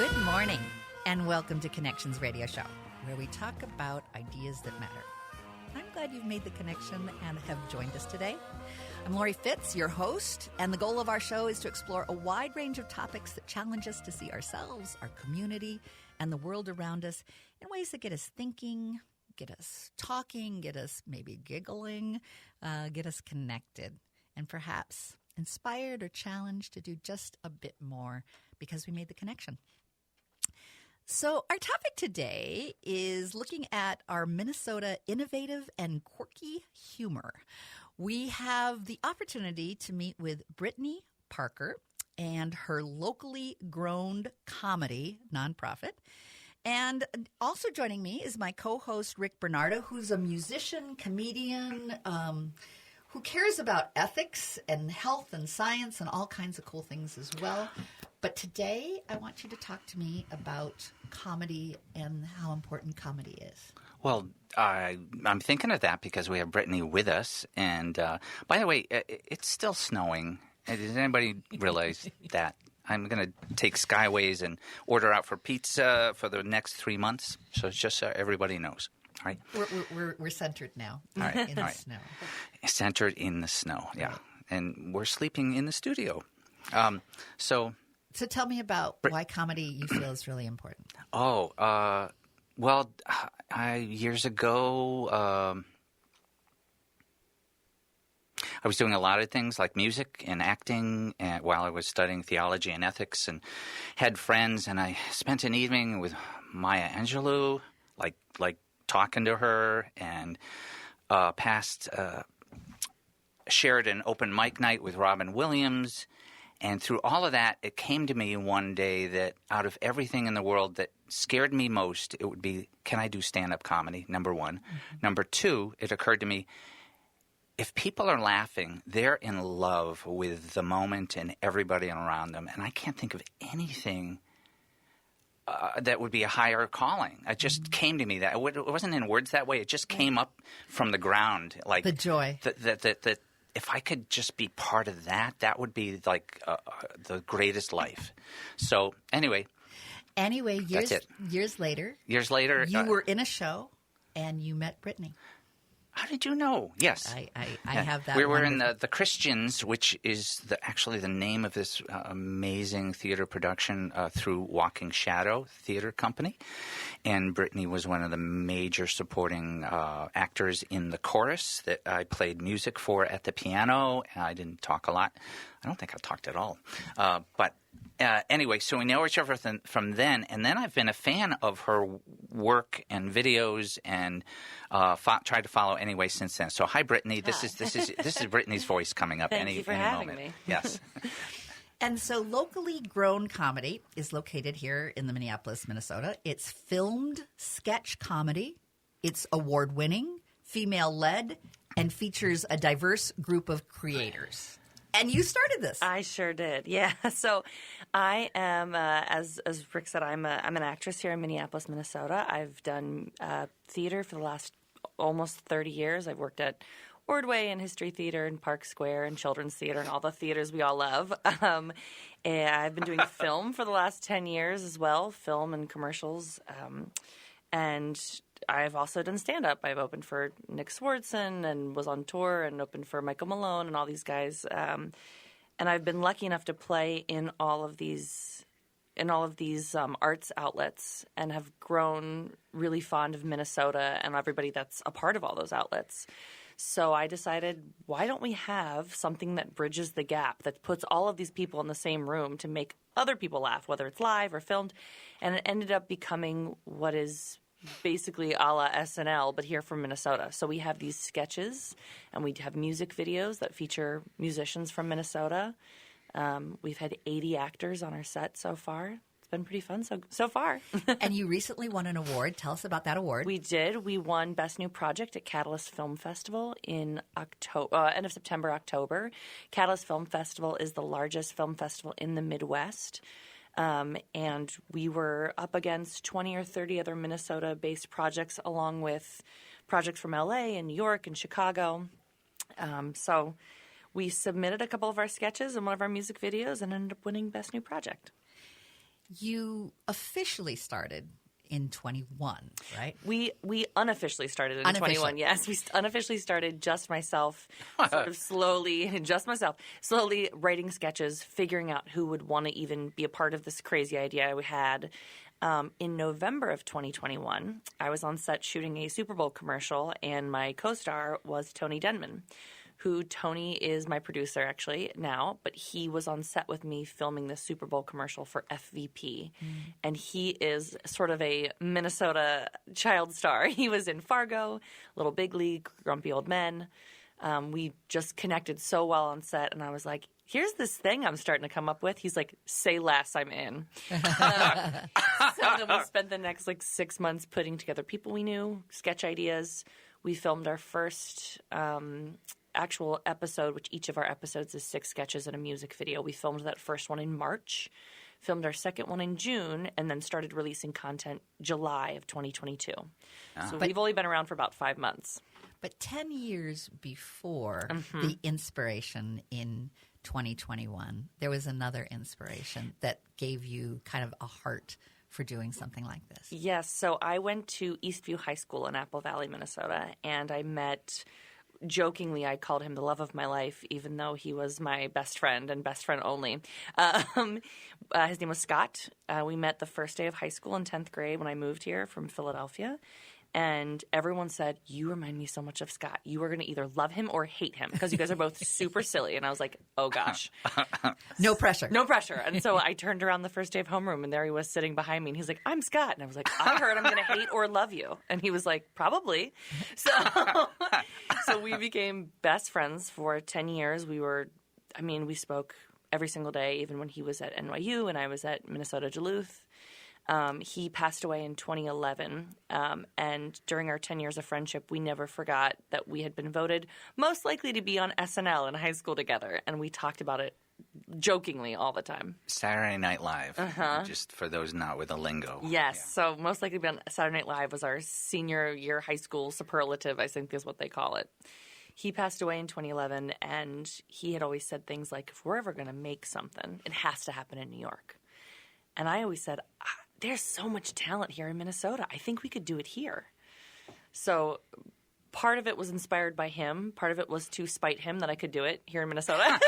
Good morning, and welcome to Connections Radio Show, where we talk about ideas that matter. I'm glad you've made the connection and have joined us today. I'm Lori Fitz, your host, and the goal of our show is to explore a wide range of topics that challenge us to see ourselves, our community, and the world around us in ways that get us thinking, get us talking, get us maybe giggling, get us connected, and perhaps inspired or challenged to do just a bit more because we made the connection. So our topic today is looking at our Minnesota innovative and quirky humor. We have the opportunity to meet with Brittany Parker and her locally grown comedy nonprofit. And also joining me is my co-host, Rick Bernardo, who's a musician, comedian, who cares about ethics and health and science and all kinds of cool things as well. But today, I want you to talk to me about comedy and how important comedy is. Well, I'm thinking of that because we have Brittany with us. And by the way, it's still snowing. Does anybody realize that? I'm going to take Skyways and order out for pizza for the next 3 months. So it's just so everybody knows. All right. We're centered now all right. in the snow. Centered in the snow, yeah. Right. And we're sleeping in the studio. So tell me about why comedy you feel is really important. Well, years ago, I was doing a lot of things like music and acting while I was studying theology and ethics, and had friends, and I spent an evening with Maya Angelou, like talking to her, and shared an open mic night with Robin Williams. And through all of that, it came to me one day that out of everything in the world that scared me most, it would be, can I do stand-up comedy, number one. Mm-hmm. Number two, it occurred to me, if people are laughing, they're in love with the moment and everybody around them. And I can't think of anything that would be a higher calling. It just came to me. That it wasn't in words that way. It just came up from the ground. Like the joy. That if I could just be part of that, that would be like the greatest life. So anyway, years later, you were in a show and you met Brittany. How did you know? Yes. I have that. We were in the Christians, which is actually the name of this amazing theater production through Walking Shadow Theater Company. And Brittany was one of the major supporting actors in the chorus that I played music for at the piano. I didn't talk a lot. I don't think I talked at all. But anyway, so we know each other from then. And then I've been a fan of her work and videos and tried to follow anyway since then. So hi, Brittany. This is Brittany's voice coming up. Thank you for having moment. Me. Yes. And so locally grown comedy is located here in the Minneapolis, Minnesota. It's filmed sketch comedy. It's award-winning, female-led, and features a diverse group of creators. And you started this. I sure did. Yeah. So I am, as Rick said, I'm an actress here in Minneapolis, Minnesota. I've done theater for the last almost 30 years. I've worked at Ordway and History Theater and Park Square and Children's Theater and all the theaters we all love. And I've been doing film for the last 10 years as well, film and commercials. And I've also done stand-up. I've opened for Nick Swardson and was on tour and opened for Michael Malone and all these guys. And I've been lucky enough to play in all of these arts outlets and have grown really fond of Minnesota and everybody that's a part of all those outlets. So I decided, why don't we have something that bridges the gap, that puts all of these people in the same room to make other people laugh, whether it's live or filmed. And it ended up becoming what is basically a la SNL, but here from Minnesota. So we have these sketches, and we have music videos that feature musicians from Minnesota. We've had 80 actors on our set so far. It's been pretty fun so far. And you recently won an award. Tell us about that award. We did. We won Best New Project at Catalyst Film Festival in end of September, October. Catalyst Film Festival is the largest film festival in the Midwest. And we were up against 20 or 30 other Minnesota-based projects, along with projects from L.A. and New York and Chicago. So we submitted a couple of our sketches and one of our music videos and ended up winning Best New Project. you officially started in 21, right? We unofficially started in 21. Yes, we unofficially started just myself, sort of slowly writing sketches, figuring out who would want to even be a part of this crazy idea we had. In November of 2021, I was on set shooting a Super Bowl commercial, and my co-star was Tony Denman, who Tony is my producer actually now, but he was on set with me filming the Super Bowl commercial for FVP. And he is sort of a Minnesota child star. He was in Fargo, Little Big League, Grumpy Old Men. We just connected so well on set, and I was like, here's this thing I'm starting to come up with. He's like, say less, I'm in. So then we spent the next 6 months putting together people we knew, sketch ideas. We filmed our first actual episode, which each of our episodes is 6 sketches and a music video. We filmed that first one in March, filmed our second one in June, and then started releasing content July of 2022. So we've only been around for about 5 months. But 10 years before the inspiration in 2021, there was another inspiration that gave you kind of a heart for doing something like this. Yes. So I went to Eastview High School in Apple Valley, Minnesota, and I met, jokingly, I called him the love of my life, even though he was my best friend and best friend only. His name was Scott. We met the first day of high school in 10th grade when I moved here from Philadelphia. And everyone said, you remind me so much of Scott. You are going to either love him or hate him because you guys are both super silly. And I was like, oh, gosh. No pressure. No pressure. And so I turned around the first day of homeroom, and there he was sitting behind me. And he's like, I'm Scott. And I was like, I heard I'm going to hate or love you. And he was like, probably. So we became best friends for 10 years. We spoke every single day, even when he was at NYU and I was at Minnesota Duluth. He passed away in 2011, and during our 10 years of friendship, we never forgot that we had been voted most likely to be on SNL in high school together, and we talked about it jokingly all the time. Saturday Night Live, just for those not with the lingo. Yes, yeah. So most likely to be on Saturday Night Live was our senior year high school superlative, I think is what they call it. He passed away in 2011, and he had always said things like, if we're ever going to make something, it has to happen in New York. And I always said, there's so much talent here in Minnesota. I think we could do it here. So part of it was inspired by him. Part of it was to spite him that I could do it here in Minnesota.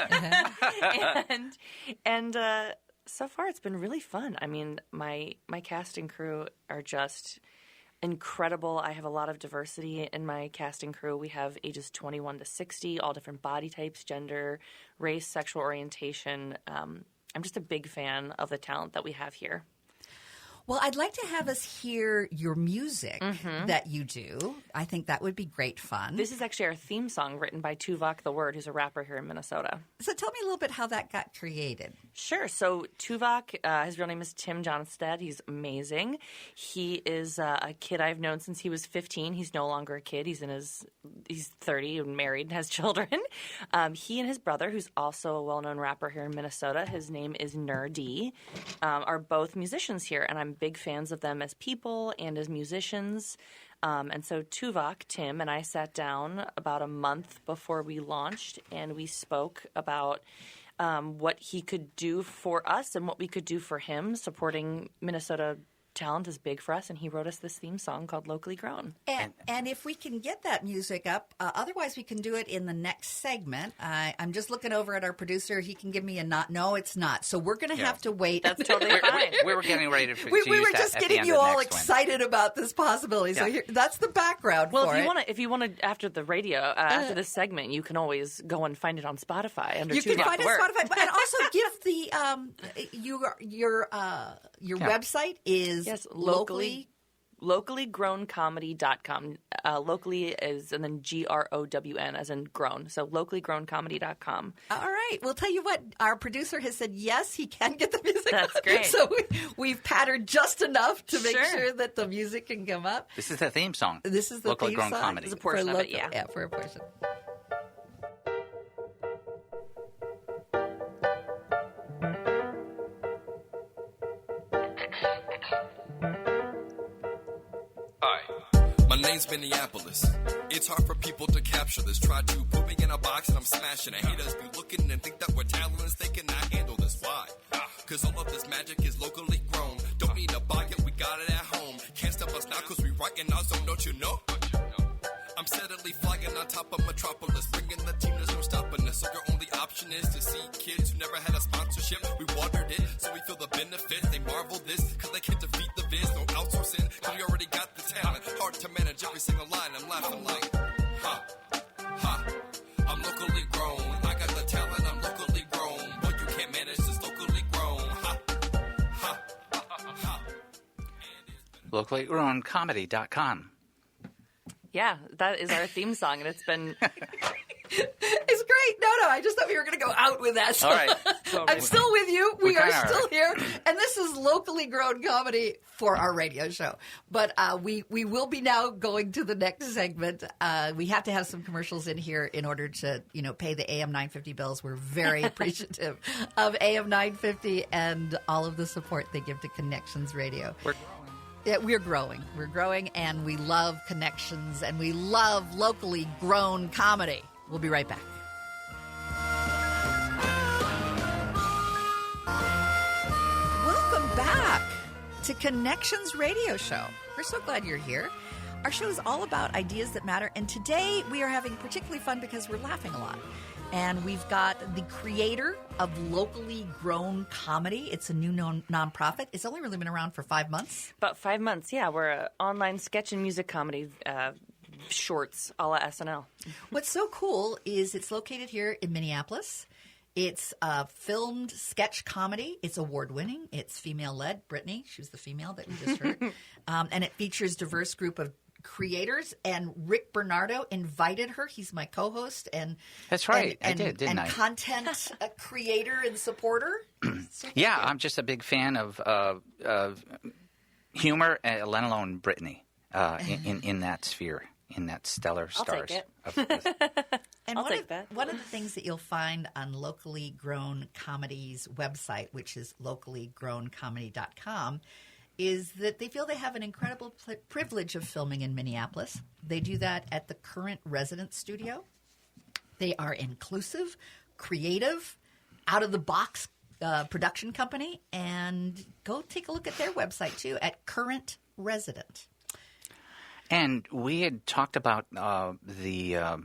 and so far it's been really fun. I mean, my cast and crew are just incredible. I have a lot of diversity in my cast and crew. We have ages 21 to 60, all different body types, gender, race, sexual orientation. I'm just a big fan of the talent that we have here. Well, I'd like to have us hear your music that you do. I think that would be great fun. This is actually our theme song written by Tuvok the Word, who's a rapper here in Minnesota. So tell me a little bit how that got created. Sure. So Tuvok, his real name is Tim Johnstead. He's amazing. He is a kid I've known since he was 15. He's no longer a kid. He's 30 and married and has children. He and his brother, who's also a well-known rapper here in Minnesota, his name is Nerdy, are both musicians here, and I'm big fans of them as people and as musicians. And so Tuvok, Tim, and I sat down about a month before we launched, and we spoke about what he could do for us and what we could do for him. Supporting Minnesota talent is big for us, and he wrote us this theme song called Locally Grown. And if we can get that music up, otherwise we can do it in the next segment. I'm just looking over at our producer. He can give me a nod. No, it's not. So we're going to have to wait. That's totally fine. We were getting ready to we were just getting you all excited about this possibility. So that's the background for it. Well, if you want to, after the radio, after this segment, you can always go and find it on Spotify under Tuvok the Word. You can find it on Spotify. And also give the your website is locallygrowncomedy.com. Locally is, and then GROWN as in grown. So locallygrowncomedy.com. All right. We'll tell you what, our producer has said yes, he can get the music. That's great. So we've patterned just enough to make sure that the music can come up. This is the theme song. This is the Locally theme Grown song. Comedy. It's a portion of it, yeah. Yeah, for a portion. My name's Minneapolis. It's hard for people to capture this. Try to put me in a box and I'm smashing it. Haters be looking and think that we're talentless. They cannot handle this. Why? Cause all of this magic is locally grown. rockin' our zone, don't you know? I'm steadily flying on top of Metropolis, bringing the team, there's no stopping us. So your only option is to see kids who never had a sponsorship. We watered it, so we feel the benefits. They marvel this, cause they can't defeat the biz. No outsourcing, cause we already got the talent. Hard to manage every single line, I'm laughing like, ha, ha. I'm locally grown, I got the talent, I'm locally grown. What you can't manage is locally grown, ha, ha, ha. LocallyGrownComedy.com. Yeah, that is our theme song, and it's been... It's great. No, I just thought we were going to go out with that. So All right. I'm still with you. We are kinda still are. here. And this is Locally Grown Comedy for our radio show. But we will be now going to the next segment. We have to have some commercials in here in order to, pay the AM 950 bills. We're very appreciative of AM 950 and all of the support they give to Connections Radio. We're growing. Yeah, we're growing. We're growing, and we love Connections, and we love locally grown comedy. We'll be right back. Welcome back to Connections Radio Show. We're so glad you're here. Our show is all about ideas that matter, and today we are having particularly fun because we're laughing a lot. And we've got the creator of Locally Grown Comedy. It's a new nonprofit. It's only really been around for 5 months. About 5 months, yeah. We're an online sketch and music comedy shorts a la SNL. What's so cool is it's located here in Minneapolis. It's a filmed sketch comedy. It's award-winning. It's female-led. Brittany, she was the female that we just heard. And it features a diverse group of creators, and Rick Bernardo invited her. He's my co-host, and That's right. I did, didn't I? Content creator and supporter. So Yeah, I'm just a big fan of humor, let alone Brittany, in that sphere, in that stellar I'll stars. take And I'll one take of, that. one of the things that you'll find on Locally Grown Comedy's website, which is locallygrowncomedy.com, is that they feel they have an incredible privilege of filming in Minneapolis. They do that at the Current Resident Studio. They are inclusive, creative, out-of-the-box production company. And go take a look at their website, too, at Current Resident. And we had talked about the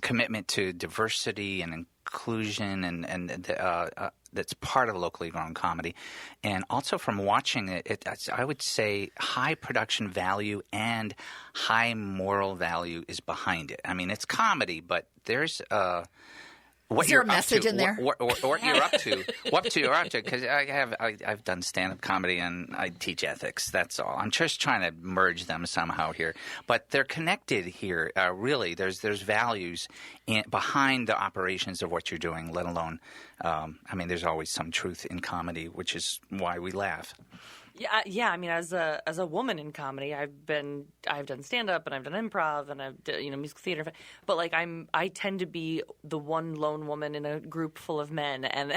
commitment to diversity and inclusion, and that's part of Locally Grown Comedy. And also from watching it, I would say high production value and high moral value is behind it. I mean, it's comedy, but there's what Is there you're a message up to, in there? What you're up to, what you're up to, because I've done stand-up comedy and I teach ethics. That's all. I'm just trying to merge them somehow here, but they're connected here. Really, there's values behind the operations of what you're doing. Let alone, there's always some truth in comedy, which is why we laugh. Yeah. I mean, as a woman in comedy, I've done stand up and I've done improv and I've done, musical theater. But like I tend to be the one lone woman in a group full of men, and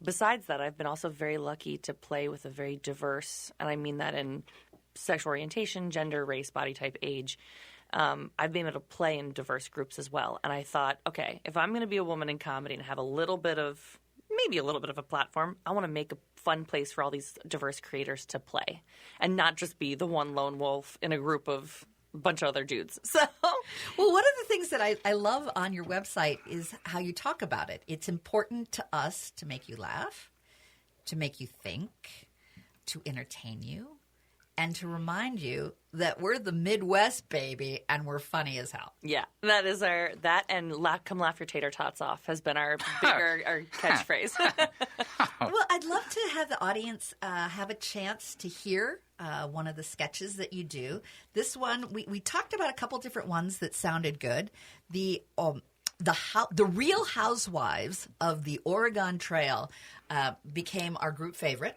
besides that, I've been also very lucky to play with a very diverse, and I mean that in sexual orientation, gender, race, body type, age. I've been able to play in diverse groups as well, and I thought, okay, if I'm going to be a woman in comedy and have maybe a little bit of a platform, I want to make a fun place for all these diverse creators to play and not just be the one lone wolf in a group of a bunch of other dudes. So, well, one of the things that I love on your website is how you talk about it. It's important to us to make you laugh, to make you think, to entertain you, and to remind you that we're the Midwest, baby, and we're funny as hell. yeah, that is and come laugh your tater tots off has been our catchphrase. Well, I'd love to have the audience have a chance to hear one of the sketches that you do. This one, we talked about a couple different ones that sounded good. The Real Housewives of the Oregon Trail became our group favorite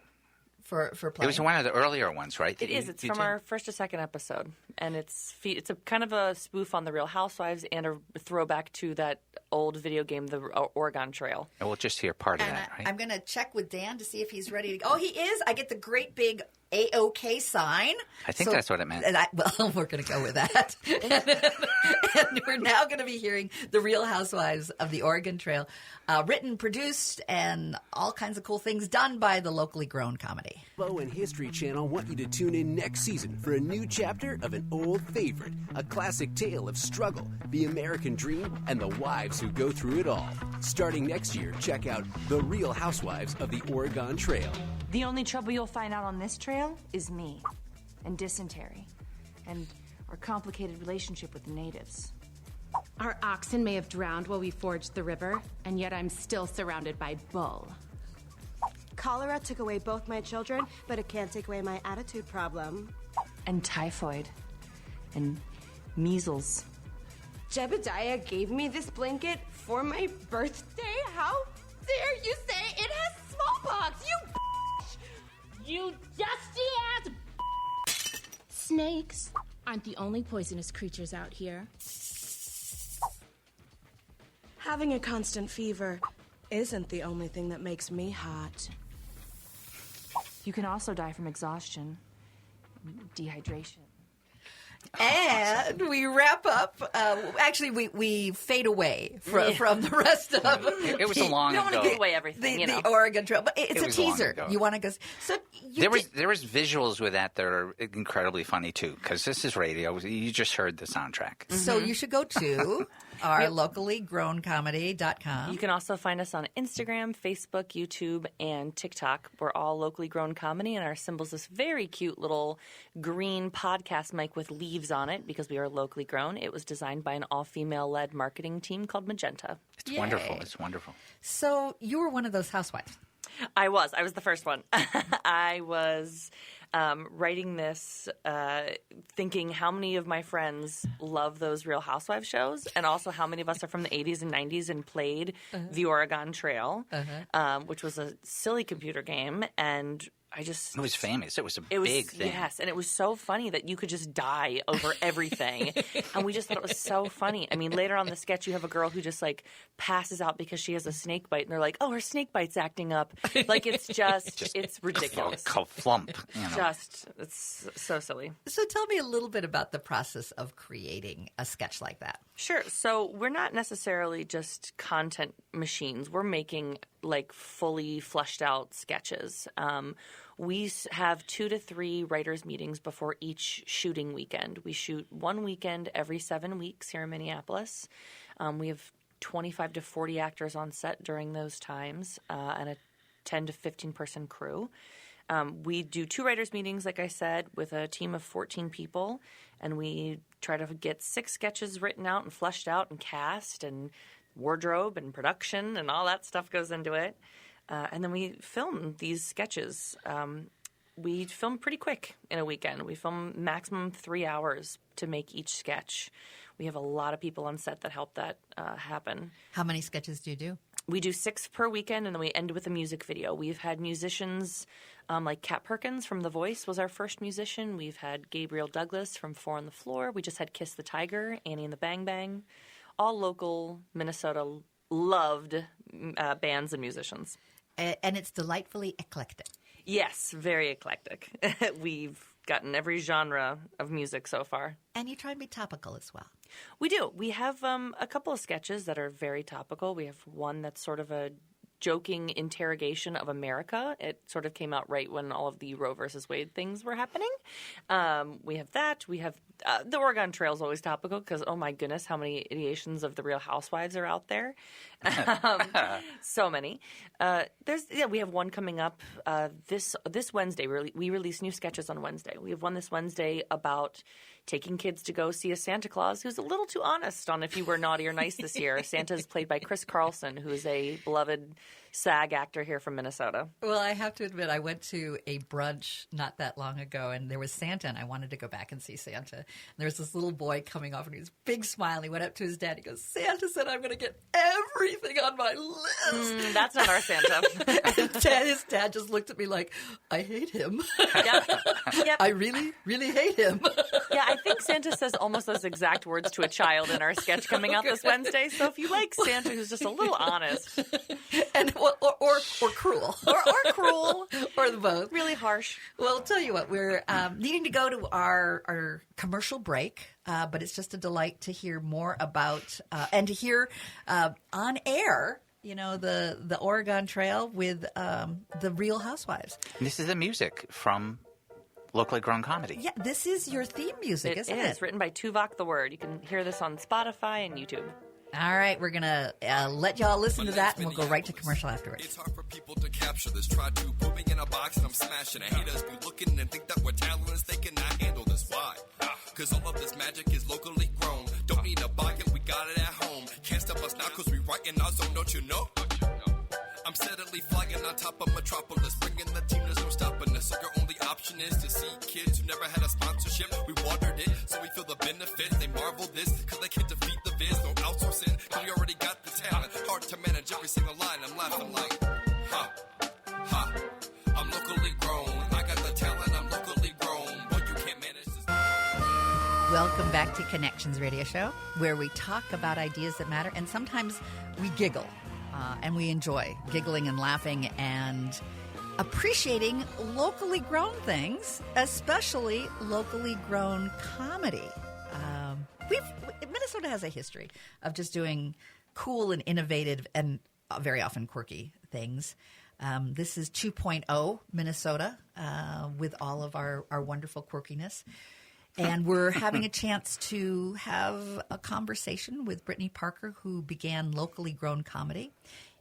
for playing. It was one of the earlier ones, right? It is. It's from our first or second episode, and it's a kind of a spoof on the Real Housewives and a throwback to that old video game, the Oregon Trail. And we'll just hear part of And that, right? I'm going to check with Dan to see if he's ready to go. Oh, he is. I get the great big A-OK sign. I think that's what it meant. Well, we're going to go with that. And we're now going to be hearing The Real Housewives of the Oregon Trail, written, produced, and all kinds of cool things done by the locally grown comedy. Bo and History Channel want you to tune in next season for a new chapter of an old favorite, a classic tale of struggle, the American dream, and the wives who go through it all. Starting next year, check out The Real Housewives of the Oregon Trail. The only trouble you'll find out on this trail is me, and dysentery, and our complicated relationship with the natives. Our oxen may have drowned while we forged the river, and yet I'm still surrounded by bull. Cholera took away both my children, but it can't take away my attitude problem. And typhoid. And measles. Jebediah gave me this blanket for my birthday? How dare you say it has smallpox, you You dusty-ass Snakes aren't the only poisonous creatures out here. Having a constant fever isn't the only thing that makes me hot. You can also die from exhaustion, dehydration. And we wrap up. Actually, we fade away from the rest of it. Was a long ago. You don't want to give away everything, the Oregon Trail, but it's a teaser. You want to go? So there was visuals with that are incredibly funny too, because this is radio. You just heard the soundtrack. Mm-hmm. So you should go to our locally grown comedy.com. You can also find us on Instagram, Facebook, YouTube, and TikTok. We're all locally grown comedy, and our symbol's this very cute little green podcast mic with leaves on it because we are locally grown. It was designed by an all-female-led marketing team called Magenta. It's wonderful. It's wonderful. So you were one of those housewives. I was the first one. I was writing this thinking how many of my friends love those Real Housewives shows, and also how many of us are from the 80s and 90s and played the Oregon Trail, which was a silly computer game. And it was famous. It was a big thing. Yes, and it was so funny that you could just die over everything. And we just thought it was so funny. I mean, later on in the sketch, you have a girl who just, like, passes out because she has a snake bite. And they're like, oh, her snake bite's acting up. Like, it's just it's ridiculous. Flump. You know. It's so silly. So tell me a little bit about the process of creating a sketch like that. Sure. So we're not necessarily just content machines. We're making, like, fully fleshed out sketches. We have 2 to 3 writers' meetings before each shooting weekend. We shoot one weekend every 7 weeks here in Minneapolis. We have 25 to 40 actors on set during those times and a 10 to 15-person crew. We do 2 writers' meetings, like I said, with a team of 14 people, and we try to get 6 sketches written out and fleshed out and cast, and wardrobe and production and all that stuff goes into it. And then we film these sketches. We film pretty quick in a weekend. We film maximum 3 hours to make each sketch. We have a lot of people on set that help that happen. How many sketches do you do? We do 6 per weekend, and then we end with a music video. We've had musicians like Kat Perkins from The Voice was our first musician. We've had Gabriel Douglas from 4 on the Floor. We just had Kiss the Tiger, Annie and the Bang Bang. All local Minnesota loved bands and musicians. And it's delightfully eclectic. Yes, very eclectic. We've gotten every genre of music so far. And you try and be topical as well. We do. We have a couple of sketches that are very topical. We have one that's sort of a joking interrogation of America. It sort of came out right when all of the Roe versus Wade things were happening. We have that. We have the Oregon Trail is always topical because, oh my goodness, how many ideations of the Real Housewives are out there. So many. We have one coming up this Wednesday. We release new sketches on Wednesday. We have one this Wednesday about taking kids to go see a Santa Claus who's a little too honest on if you were naughty or nice this year. Santa is played by Chris Carlson, who is a beloved SAG actor here from Minnesota. Well, I have to admit, I went to a brunch not that long ago, and there was Santa, and I wanted to go back and see Santa. And there was this little boy coming off, and he was big smile, and he went up to his dad. He goes, Santa said I'm going to get everything on my list. That's not our Santa. His dad just looked at me like, I hate him. Yep. I really, really hate him. Yeah, I think Santa says almost those exact words to a child in our sketch coming out this Wednesday. So if you like Santa who's just a little honest. And or cruel. Or cruel. Or for them both. Really harsh. Well, I'll tell you what, we're needing to go to our commercial break, but it's just a delight to hear more about and to hear on air, the Oregon Trail with the Real Housewives. This is the music from locally grown comedy. Yeah, this is your theme music, isn't it? It's written by Tuvok the Word. You can hear this on Spotify and YouTube. All right, we're going to let y'all listen to that, and we'll go right to commercial afterwards. It's hard for people to capture this. Try to put me in a box and I'm smashing it. Haters be looking and think that we're talentless. They cannot handle this. Why? Because all of this magic is locally grown. Don't need a bucket, we got it at home. Can't stop us now because we right in our zone, don't you know? I'm steadily flying on top of Metropolis. Bringing the team, there's no stopping us. So your only option is to see kids who never had a sponsorship. We watered it, so we feel the benefits. They marvel this, because they can't defeat the biz. No outsourcing, because we already got the talent. Hard to manage every single line. I'm laughing like, ha, ha. I'm locally grown. I got the talent, I'm locally grown. But you can't manage this. Welcome back to Connections Radio Show, where we talk about ideas that matter, and sometimes we giggle. And we enjoy giggling and laughing and appreciating locally grown things, especially locally grown comedy. Minnesota has a history of just doing cool and innovative and very often quirky things. This is 2.0 Minnesota with all of our wonderful quirkiness. And we're having a chance to have a conversation with Brittany Parker, who began Locally Grown Comedy.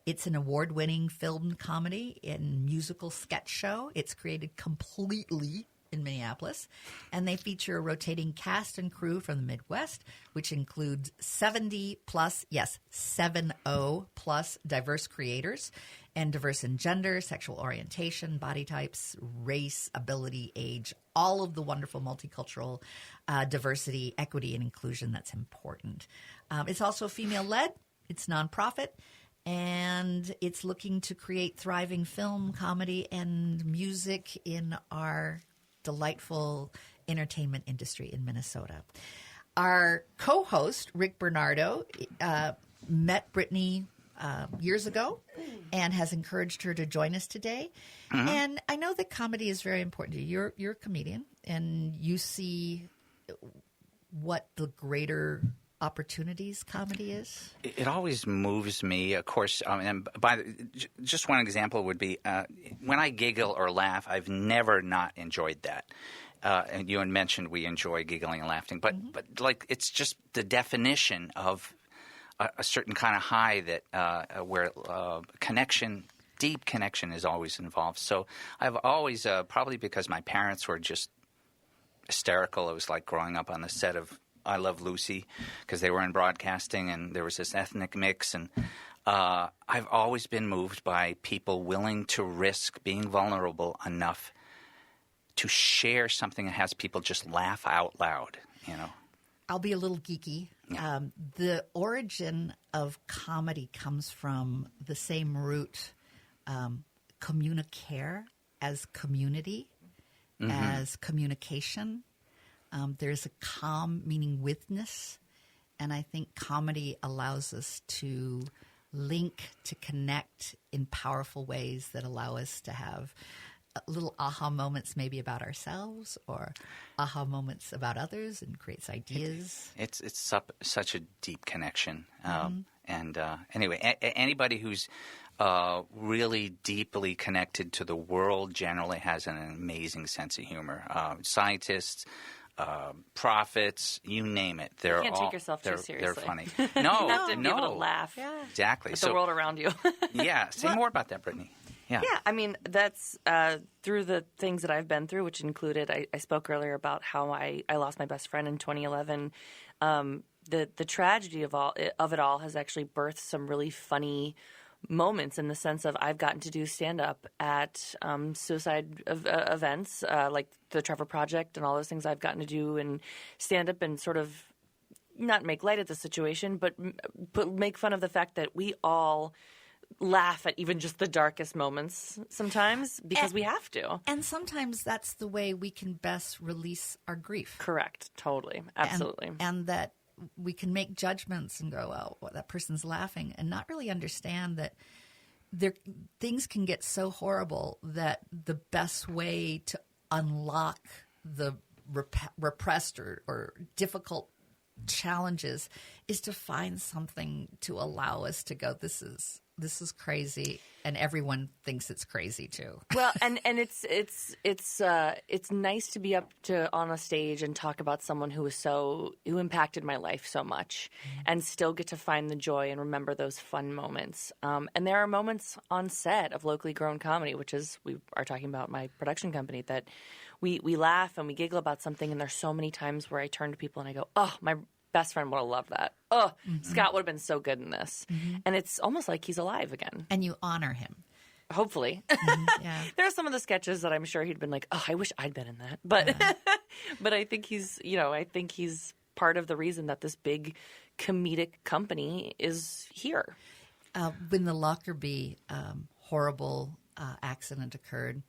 It's an award-winning film comedy and musical sketch show. It's created completely in Minneapolis, and they feature a rotating cast and crew from the Midwest, which includes 70-plus, yes, 70-plus diverse creators, and diverse in gender, sexual orientation, body types, race, ability, age, all of the wonderful multicultural diversity, equity, and inclusion that's important. It's also female-led. It's nonprofit. And it's looking to create thriving film, comedy, and music in our delightful entertainment industry in Minnesota. Our co-host, Rick Bernardo, met Brittany years ago and has encouraged her to join us today. Mm-hmm. And I know that comedy is very important to you. You're a comedian, and you see what the greater opportunities comedy is? It always moves me, of course. And just one example would be when I giggle or laugh, I've never not enjoyed that. And you had mentioned we enjoy giggling and laughing, but like it's just the definition of a certain kind of high that where connection, deep connection, is always involved. So I've always probably because my parents were just hysterical. It was like growing up on the set of I Love Lucy because they were in broadcasting and there was this ethnic mix. And I've always been moved by people willing to risk being vulnerable enough to share something that has people just laugh out loud, you know. I'll be a little geeky. Yeah. The origin of comedy comes from the same root, communicare as community, as communication. There's a com meaning withness, and I think comedy allows us to link, to connect in powerful ways that allow us to have little aha moments maybe about ourselves or aha moments about others and creates ideas. It's such a deep connection. And anyway, anybody who's really deeply connected to the world generally has an amazing sense of humor. Scientists, prophets, you name it. You can't take yourself too seriously. They're funny. No, you have to be able to laugh. Yeah. Exactly. At the world around you. Yeah. Say more about that, Brittany. Yeah. Yeah, I mean, that's through the things that I've been through, which included, I spoke earlier about how I lost my best friend in 2011. The tragedy of it all has actually birthed some really funny moments in the sense of I've gotten to do stand-up at suicide events like the Trevor Project and all those things I've gotten to do and stand-up and sort of not make light of the situation, but make fun of the fact that we all laugh at even just the darkest moments sometimes because we have to. And sometimes that's the way we can best release our grief. Correct. Totally. Absolutely. And that we can make judgments and go, well, that person's laughing, and not really understand that things can get so horrible that the best way to unlock the repressed or difficult challenges is to find something to allow us to go, this is crazy, and everyone thinks it's crazy too. Well, and it's nice to be up on a stage and talk about someone who impacted my life so much, and still get to find the joy and remember those fun moments. And there are moments on set of Locally Grown Comedy, which is, we are talking about my production company, that we laugh and we giggle about something, and there's so many times where I turn to people and I go, oh, my best friend would have loved that. Oh, Scott would have been so good in this. And it's almost like he's alive again. And you honor him. Hopefully. Yeah. There are some of the sketches that I'm sure he'd been like, oh, I wish I'd been in that. But but I think he's part of the reason that this big comedic company is here. When the Lockerbie horrible accident occurred,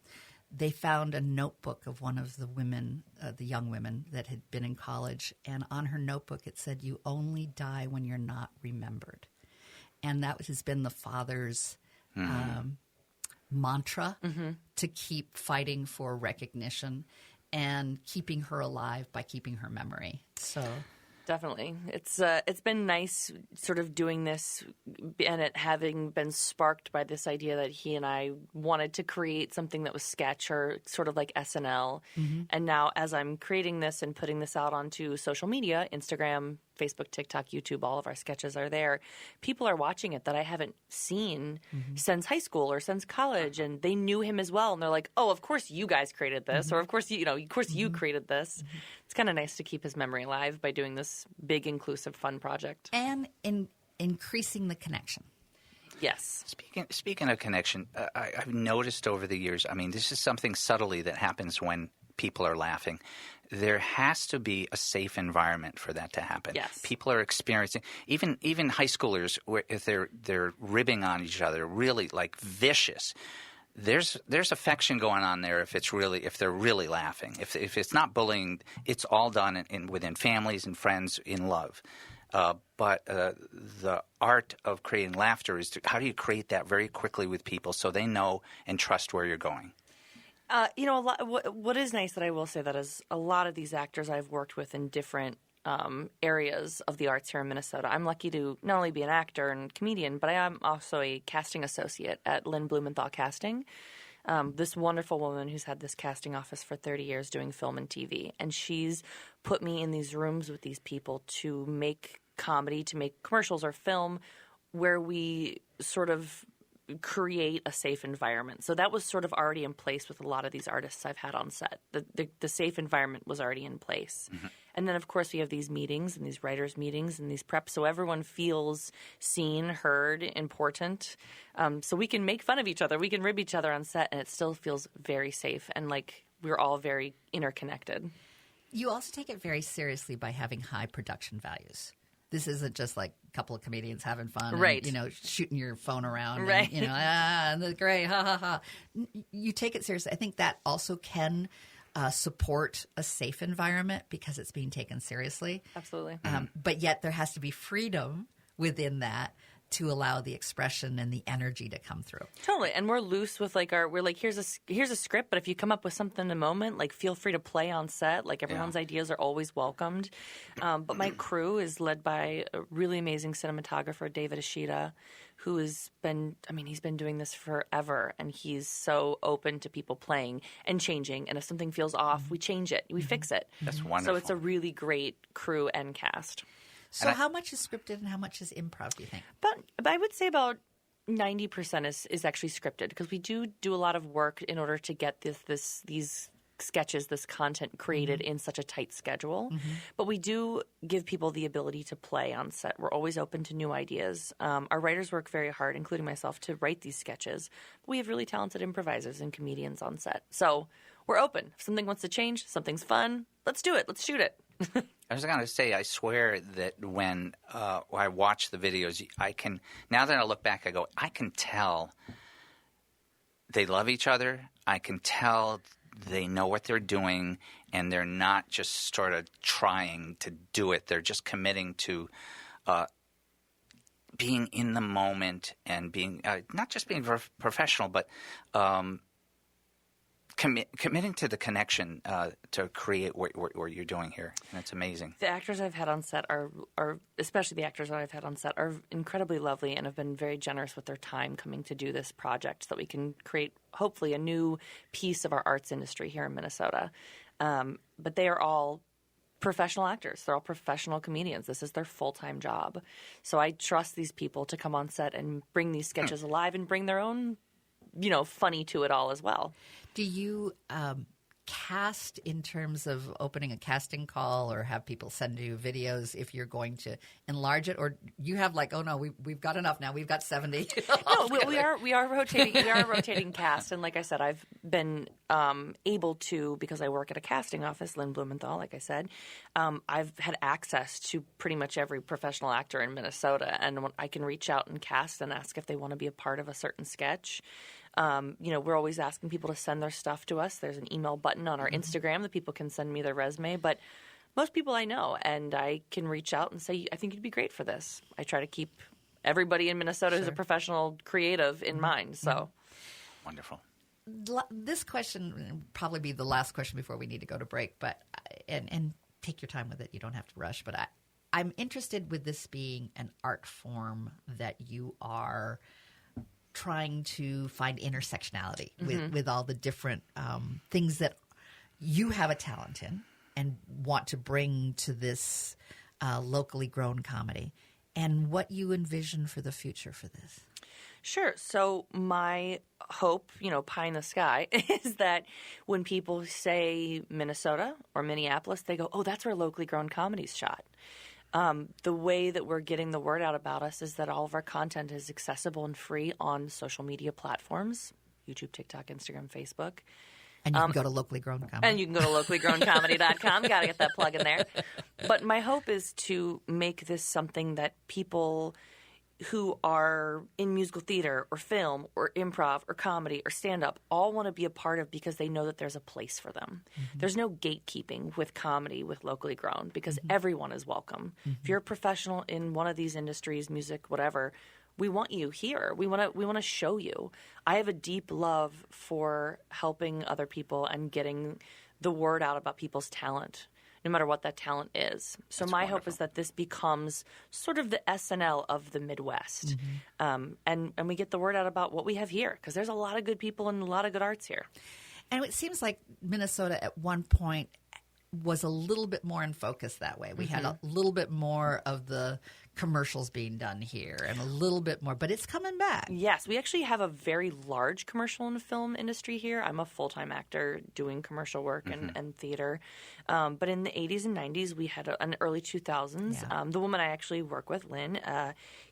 they found a notebook of one of the women, the young women that had been in college. And on her notebook, it said, "You only die when you're not remembered." And that has been the father's mantra to keep fighting for recognition and keeping her alive by keeping her memory. So definitely, it's been nice sort of doing this, and it having been sparked by this idea that he and I wanted to create something that was sketch or sort of like SNL. And now, as I'm creating this and putting this out onto social media, Instagram, Facebook, TikTok, YouTube, all of our sketches are there. People are watching it that I haven't seen since high school or since college, and they knew him as well. And they're like, "Oh, of course you guys created this," or "Of course you created this." It's kind of nice to keep his memory alive by doing this big, inclusive, fun project. And increasing the connection. Yes. Speaking of connection, I've noticed over the years, I mean, this is something subtly that happens when people are laughing. There has to be a safe environment for that to happen. Yes. People are experiencing, even high schoolers, if they're ribbing on each other, really like vicious. There's affection going on there if they're really laughing. If it's not bullying, it's all done within families and friends in love. But the art of creating laughter is how do you create that very quickly with people so they know and trust where you're going? What is nice that I will say that is a lot of these actors I've worked with in different areas of the arts here in Minnesota. I'm lucky to not only be an actor and comedian, but I am also a casting associate at Lynn Blumenthal Casting. This wonderful woman who's had this casting office for 30 years doing film and TV. And she's put me in these rooms with these people to make comedy, to make commercials or film where we sort of create a safe environment. So that was sort of already in place with a lot of these artists I've had on set. The safe environment was already in place. And then, of course, we have these meetings and these writers' meetings and these preps, so everyone feels seen, heard, important. So we can make fun of each other. We can rib each other on set, and it still feels very safe and like we're all very interconnected. You also take it very seriously by having high production values. This isn't just like a couple of comedians having fun, right? And, shooting your phone around, right? And, that's great, ha ha ha. You take it seriously. I think that also can support a safe environment because it's being taken seriously. Absolutely. But yet there has to be freedom within that to allow the expression and the energy to come through. Totally. And we're loose with we're like, here's a script, but if you come up with something in a moment, like feel free to play on set. Like everyone's ideas are always welcomed. But my crew is led by a really amazing cinematographer, David Ishida, who has been, he's been doing this forever, and he's so open to people playing and changing. And if something feels off, we change it. We fix it. That's wonderful. So it's a really great crew and cast. So how much is scripted and how much is improv, do you think? But I would say about 90% is actually scripted, because we do a lot of work in order to get these sketches, this content created in such a tight schedule. But we do give people the ability to play on set. We're always open to new ideas. Our writers work very hard, including myself, to write these sketches. We have really talented improvisers and comedians on set. So we're open. If something wants to change, something's fun, let's do it. Let's shoot it. I was going to say, I swear that when I watch the videos, I can, now that I look back, I go, I can tell they love each other. I can tell they know what they're doing, and they're not just sort of trying to do it. They're just committing to being in the moment and being not just being professional, but committing to the connection to create what you're doing here, and it's amazing. The actors I've had on set are especially the actors that I've had on set are incredibly lovely and have been very generous with their time coming to do this project so that we can create hopefully a new piece of our arts industry here in Minnesota. But they are all professional actors. They're all professional comedians. This is their full-time job. So I trust these people to come on set and bring these sketches alive and bring their own, funny to it all as well. Do you cast in terms of opening a casting call or have people send you videos if you're going to enlarge it, or you have like, oh no, we've got enough now, we've got 70? No, we are rotating. We are a rotating cast, and like I said, I've been able to, because I work at a casting office, Lynn Blumenthal. Like I said, I've had access to pretty much every professional actor in Minnesota, and when I can reach out and cast and ask if they want to be a part of a certain sketch. We're always asking people to send their stuff to us. There's an email button on our Instagram that people can send me their resume. But most people I know, and I can reach out and say, I think you'd be great for this. I try to keep everybody in Minnesota who's a professional creative in mind. So Wonderful. This question will probably be the last question before we need to go to break, but and take your time with it. You don't have to rush. But I'm interested with this being an art form that you are trying to find intersectionality with all the different things that you have a talent in and want to bring to this locally grown comedy, and what you envision for the future for this. Sure. So my hope, pie in the sky, is that when people say Minnesota or Minneapolis, they go, oh, that's where locally grown comedy's shot. The way that we're getting the word out about us is that all of our content is accessible and free on social media platforms, YouTube, TikTok, Instagram, Facebook. And you can go to Locally Grown Comedy. And you can go to locallygrowncomedy.com. Got to get that plug in there. But my hope is to make this something that people who are in musical theater or film or improv or comedy or stand-up all want to be a part of, because they know that there's a place for them. There's no gatekeeping with comedy with Locally Grown, because everyone is welcome. If you're a professional in one of these industries, music, whatever, we want you here. We want to show you. I have a deep love for helping other people and getting the word out about people's talent, no matter what that talent is. So my hope is that this becomes sort of the SNL of the Midwest. And we get the word out about what we have here, because there's a lot of good people and a lot of good arts here. And it seems like Minnesota at one point was a little bit more in focus that way. We had a little bit more of the commercials being done here and a little bit more, but it's coming back. Yes, we actually have a very large commercial and film industry here. I'm a full-time actor doing commercial work and theater. But in the 80s and 90s, we had an early 2000s. Yeah. The woman I actually work with, Lynn,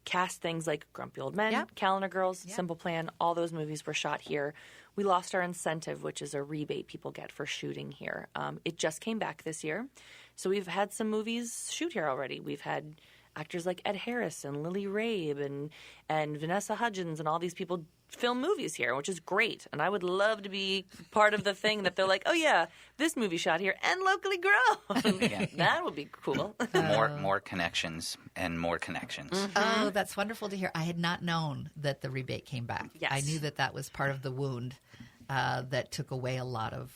cast things like Grumpy Old Men, Calendar Girls, Simple Plan. All those movies were shot here. We lost our incentive, which is a rebate people get for shooting here. It just came back this year. So we've had some movies shoot here already. We've had actors like Ed Harris and Lily Rabe and Vanessa Hudgens and all these people film movies here, which is great. And I would love to be part of the thing that they're like, oh, yeah, this movie shot here and locally grown. That would be cool. More connections and more connections. Oh, that's wonderful to hear. I had not known that the rebate came back. Yes. I knew that was part of the wound that took away a lot of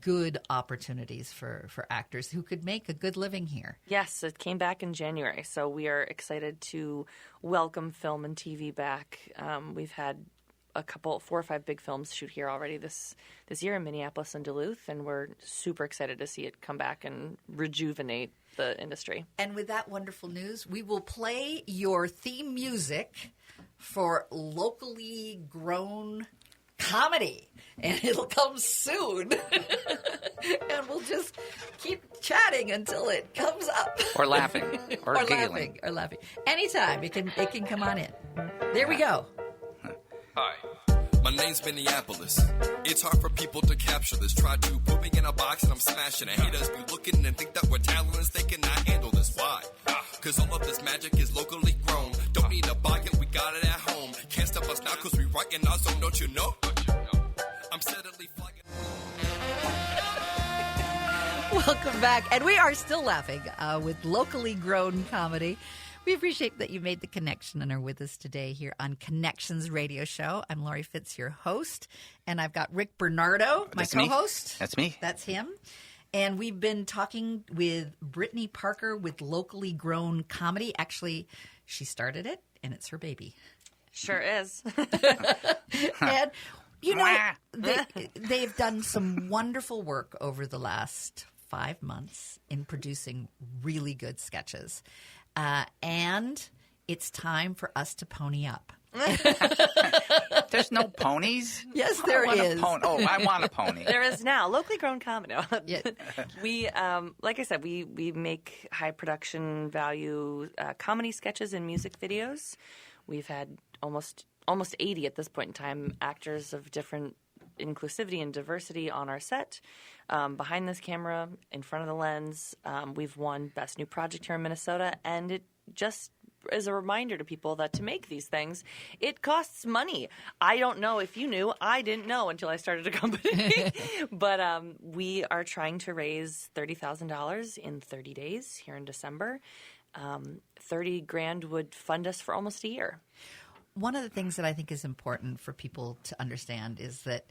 good opportunities for actors who could make a good living here. Yes, it came back in January, so we are excited to welcome film and TV back. We've had 4 or 5 big films shoot here already this year in Minneapolis and Duluth, and we're super excited to see it come back and rejuvenate the industry. And with that wonderful news, we will play your theme music for Locally Grown Comedy, and it'll come soon. And we'll just keep chatting until it comes up. Or laughing. Or giggling. Laughing. Anytime. It can come on in. There we go. Hi. My name's Minneapolis. It's hard for people to capture this. Try to put me in a box and I'm smashing it. Haters be looking and think that we're talentless. They cannot handle this. Why? Cause all of this magic is locally grown. Don't need a bucket, we got it at home. Can't stop us now cause we right in our zone, don't you know? I'm steadily flagging. Welcome back. And we are still laughing with Locally Grown Comedy. We appreciate that you made the connection and are with us today here on Connections Radio Show. I'm Lori Fitz, your host, and I've got Rick Bernardo, my co-host. That's me. That's him. And we've been talking with Brittany Parker with Locally Grown Comedy. Actually, she started it, and it's her baby. Sure is. And, they've done some wonderful work over the last 5 months in producing really good sketches. And it's time for us to pony up. There's no ponies? Yes, there is. I want a pony. There is now. Locally grown comedy. Yeah. We, like I said, we make high production value comedy sketches and music videos. We've had almost 80 at this point in time, actors of different inclusivity and diversity on our set. Behind this camera, in front of the lens, we've won Best New Project here in Minnesota, and it just is a reminder to people that to make these things, it costs money. I don't know if you knew. I didn't know until I started a company. But we are trying to raise $30,000 in 30 days here in December. $30,000 would fund us for almost a year. One of the things that I think is important for people to understand is that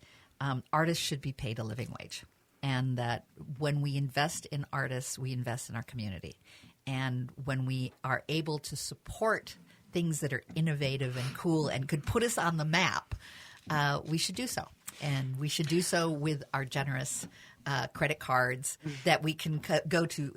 artists should be paid a living wage, and that when we invest in artists, we invest in our community. And when we are able to support things that are innovative and cool and could put us on the map, we should do so. And we should do so with our generous credit cards that we can go to.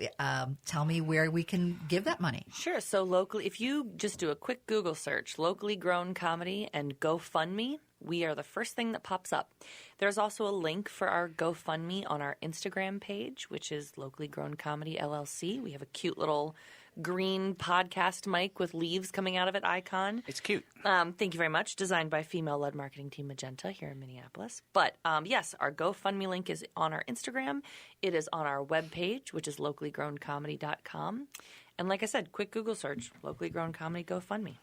Tell me where we can give that money. Sure. So locally, if you just do a quick Google search, Locally Grown Comedy and GoFundMe, we are the first thing that pops up. There's also a link for our GoFundMe on our Instagram page, which is Locally Grown Comedy LLC. We have a cute little green podcast mic with leaves coming out of it icon. It's cute. Thank you very much. Designed by female-led marketing team Magenta here in Minneapolis. But yes, our GoFundMe link is on our Instagram. It is on our webpage, which is locallygrowncomedy.com. And like I said, quick Google search, Locally Grown Comedy GoFundMe.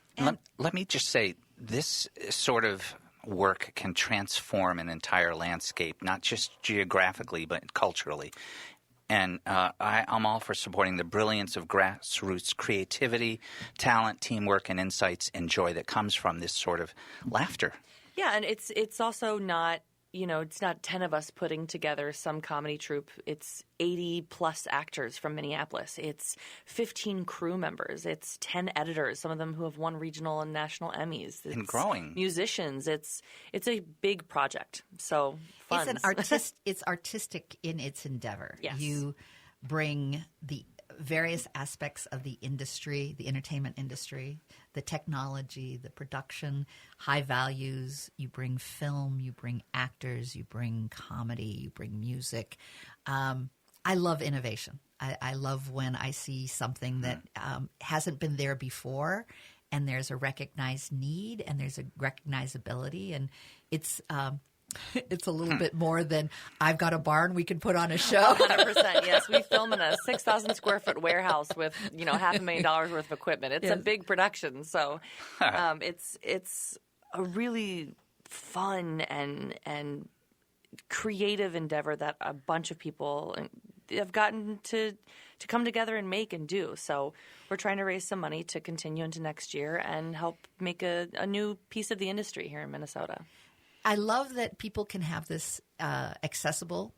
Let me just say, this sort of work can transform an entire landscape, not just geographically, but culturally. And I'm all for supporting the brilliance of grassroots creativity, talent, teamwork, and insights and joy that comes from this sort of laughter. Yeah, and it's also not, it's not 10 of us putting together some comedy troupe. It's 80-plus actors from Minneapolis. It's 15 crew members. It's 10 editors, some of them who have won regional and national Emmys. And growing. Musicians. It's a big project, so fun. It's artistic in its endeavor. Yes. You bring the various aspects of the industry, the entertainment industry, the technology, the production, high values. You bring film, you bring actors, you bring comedy, you bring music. I love innovation. I love when I see something that hasn't been there before, and there's a recognized need and there's a recognizability, and it's a little bit more than I've got a barn we can put on a show. 100%, yes. We film in a 6,000 square foot warehouse with, $500,000 worth of equipment. It's a big production. So it's a really fun and creative endeavor that a bunch of people have gotten to come together and make and do. So we're trying to raise some money to continue into next year and help make a new piece of the industry here in Minnesota. I love that people can have this accessible.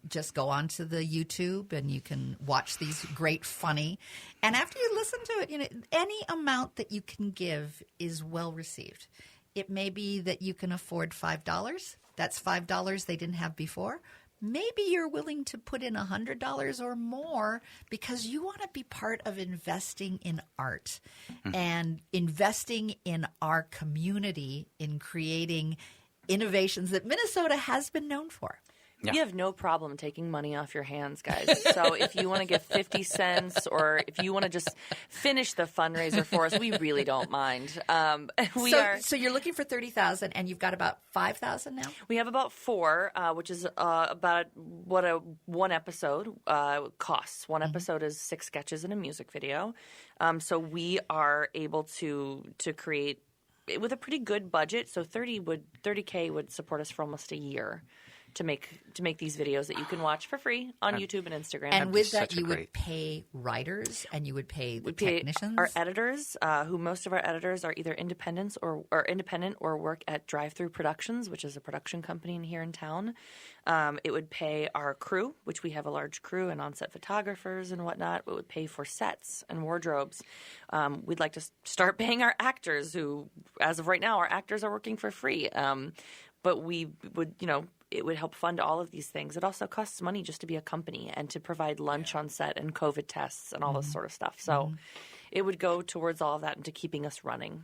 Just go onto the YouTube and you can watch these great funny. And after you listen to it, any amount that you can give is well received. It may be that you can afford $5. That's $5 they didn't have before. Maybe you're willing to put in $100 or more because you want to be part of investing in art and investing in our community, in creating innovations that Minnesota has been known for. Yeah. You have no problem taking money off your hands, guys. So if you want to give 50 cents or if you want to just finish the fundraiser for us, we really don't mind. So you're looking for $30,000 and you've got about $5,000 now? We have about 4, which is about what one episode costs. One episode is 6 sketches and a music video. So we are able to create with a pretty good budget. So $30K would support us for almost a year to make these videos that you can watch for free on YouTube and Instagram. And with that, such a you great- would pay writers and you would pay the We pay technicians. our editors, who most of our editors are either independent or work at Drive Through Productions, which is a production company here in town. It would pay our crew, which we have a large crew and on-set photographers and whatnot. It would pay for sets and wardrobes. We'd like to start paying our actors, who, as of right now, our actors are working for free. But we would, it would help fund all of these things. It also costs money just to be a company and to provide lunch on set and COVID tests and all this sort of stuff. So it would go towards all of that and to keeping us running.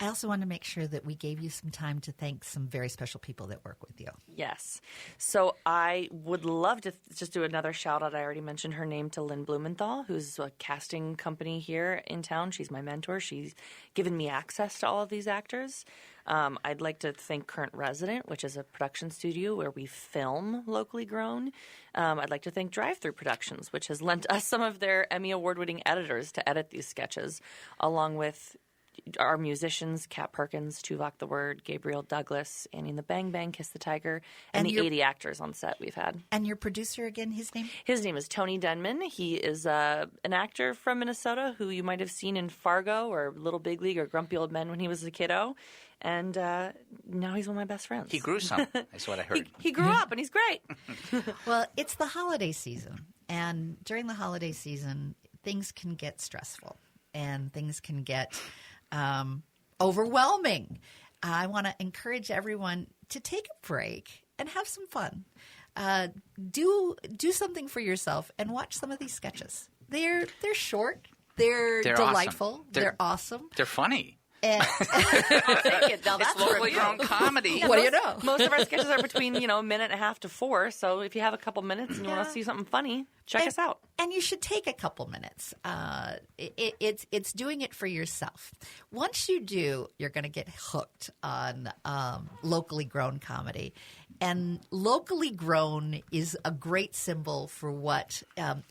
I also want to make sure that we gave you some time to thank some very special people that work with you. Yes. So I would love to just do another shout out. I already mentioned her name, to Lynn Blumenthal, who's a casting company here in town. She's my mentor. She's given me access to all of these actors. I'd like to thank Current Resident, which is a production studio where we film locally grown. I'd like to thank Drive Through Productions, which has lent us some of their Emmy Award-winning editors to edit these sketches, along with our musicians, Kat Perkins, Tuvok the Word, Gabriel Douglas, Annie and the Bang Bang, Kiss the Tiger, and the 80 actors on set we've had. And your producer again, his name? His name is Tony Denman. He is an actor from Minnesota who you might have seen in Fargo or Little Big League or Grumpy Old Men when he was a kiddo. And now he's one of my best friends. He grew some, is what I heard. He grew up, and he's great. Well, it's the holiday season. And during the holiday season, things can get stressful and things can get overwhelming. I want to encourage everyone to take a break and have some fun. Do something for yourself and watch some of these sketches. They're short. They're delightful. Awesome. They're awesome. They're funny. And I'll take it. Now, that's It's locally for you. grown comedy. what do you know? Most of our sketches are between, a minute and a half to 4. So if you have a couple minutes and you want to see something funny, check us out. And you should take a couple minutes. It's doing it for yourself. Once you do, you're going to get hooked on locally grown comedy. And locally grown is a great symbol for what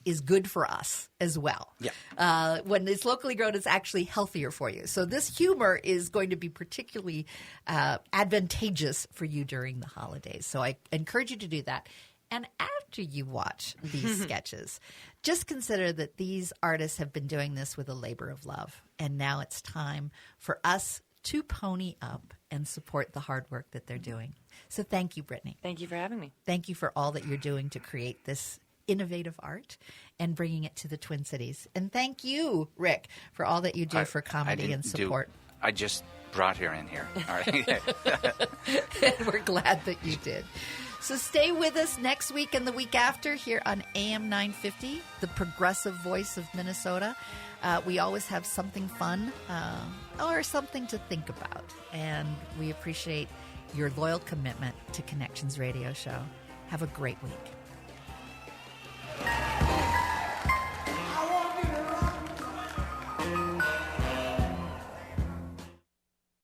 is good for us as well. Yeah. When it's locally grown, it's actually healthier for you. So this humor is going to be particularly advantageous for you during the holidays. So I encourage you to do that. And after you watch these sketches, just consider that these artists have been doing this with a labor of love. And now it's time for us to pony up and support the hard work that they're doing. So thank you, Brittany. Thank you for having me. Thank you for all that you're doing to create this innovative art and bringing it to the Twin Cities. And thank you, Rick, for all that you do for comedy and support. I just brought her in here. All right. And we're glad that you did. So stay with us next week and the week after here on AM 950, the progressive voice of Minnesota. We always have something fun or something to think about. And we appreciate your loyal commitment to Connections Radio Show. Have a great week.